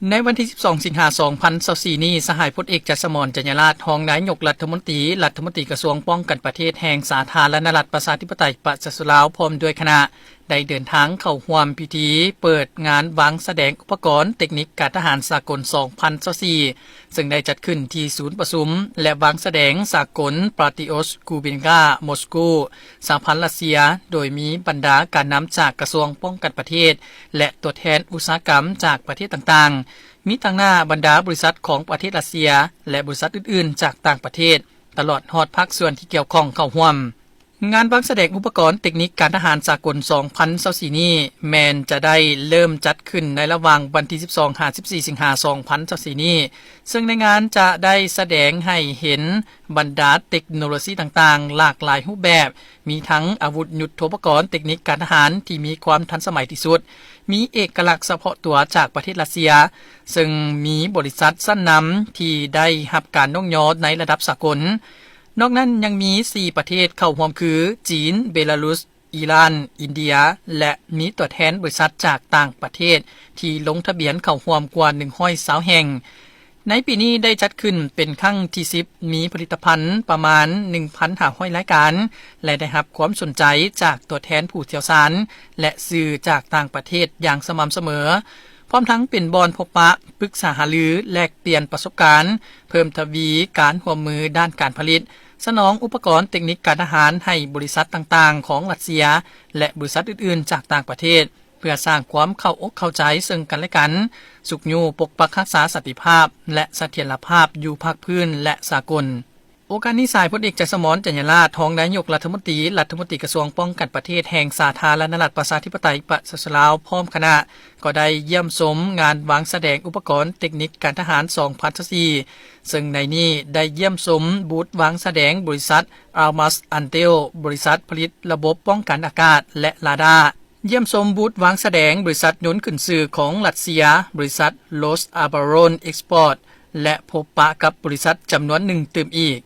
ในวันที่ 12 สิงหาคม 2024 นี้สหายพลเอกจัสมร จัญญราษฎร์รองนายกรัฐมนตรีกระทรวงป้องกันประเทศแห่งสาธารณรัฐประชาธิปไตยประชาชนลาวพร้อมด้วยคณะได้เดินทางเข้าร่วมพิธีเปิดงานวางแสดงอุปกรณ์เทคนิคการทหารสากล 2024 ซึ่งได้จัดขึ้นที่ศูนย์ประชุมและวางแสดงสากลปาติโอสกูบินกามอสโกสหพันธ์รัสเซียโดยมีบรรดาการนำจากกระทรวงป้องกันประเทศและตัวแทนอุตสาหกรรมจากประเทศต่างๆมีทั้งหน้าบรรดาบริษัทของประเทศรัสเซียและบริษัทอื่นๆจากต่างประเทศตลอดฮอดภาคส่วนที่เกี่ยวข้องเข้าร่วมงานวางแสดงอุปกรณ์เทคนิคการทหารสากล 2024 นี้แมนจะได้เริ่มจัดขึ้นในระหว่างวันที่ 12-14 สิงหาคม 2024 นี้ซึ่งในงานจะได้แสดงให้เห็นบรรดาเทคโนโลยีต่างๆหลากหลายรูปแบบมีทั้งอาวุธยุทโธปกรณ์เทคนิคการทหารที่มีความทันสมัยที่สุดมีเอกลักษณ์เฉพาะตัวจากประเทศรัสเซียซึ่งมีบริษัทชั้นนำที่ได้รับการยกย่องในระดับสากลนอกนั้นยังมี 4 ประเทศเข้าร่วมคือจีนเบลารุสอิหร่านอินเดียและมีตัวแทนบริษัทจากต่างประเทศที่ลงทะเบียนเข้าร่วมกว่า120แห่งในปีนี้ได้จัดขึ้นเป็นครั้งที่10มีผลิตภัณฑ์ประมาณ 1,500 รายการและได้รับความสนใจจากตัวแทนผู้เชี่ยวชาญและสื่อจากต่างประเทศอย่างสม่ำเสมอพร้อมทั้งเป็นบอนพบปะปรึกษาหารือแลกเปลี่ยนประสบการณ์เพิ่มทวีการร่วมมือด้านการผลิตสนองอุปกรณ์เทคนิคการทหารให้บริษัทต่างๆของรัสเซียและบริษัทอื่นๆจากต่างประเทศเพื่อสร้างความเข้าอกเข้าใจซึ่งกันและกันสุขอยู่ปกปักรักษาสันติภาพและเสถียรภาพอยู่ภาคพื้นและสากลโอกาสนี้สายพลเอกจัสมร จัญญราษฎร์รองนายกรัฐมนตรีกระทรวงป้องกันประเทศแห่งสาธารณรัฐประชาธิปไตยประชาชนลาวพร้อมคณะก็ได้เยี่ยมชมงานวางแสดงอุปกรณ์เทคนิคการทหาร 2024 ซึ่งในนี้ได้เยี่ยมชมบูธวางแสดงบริษัท Almas Antel บริษัทผลิตระบบป้องกันอากาศและราดาร์เยี่ยมชมบูธวางแสดงบริษัทยนต์ขึ้นชื่อของรัสเซียบริษัท Los Abaron Export และพบปะกับบริษัทจำนวนหนึ่งตื่มอีก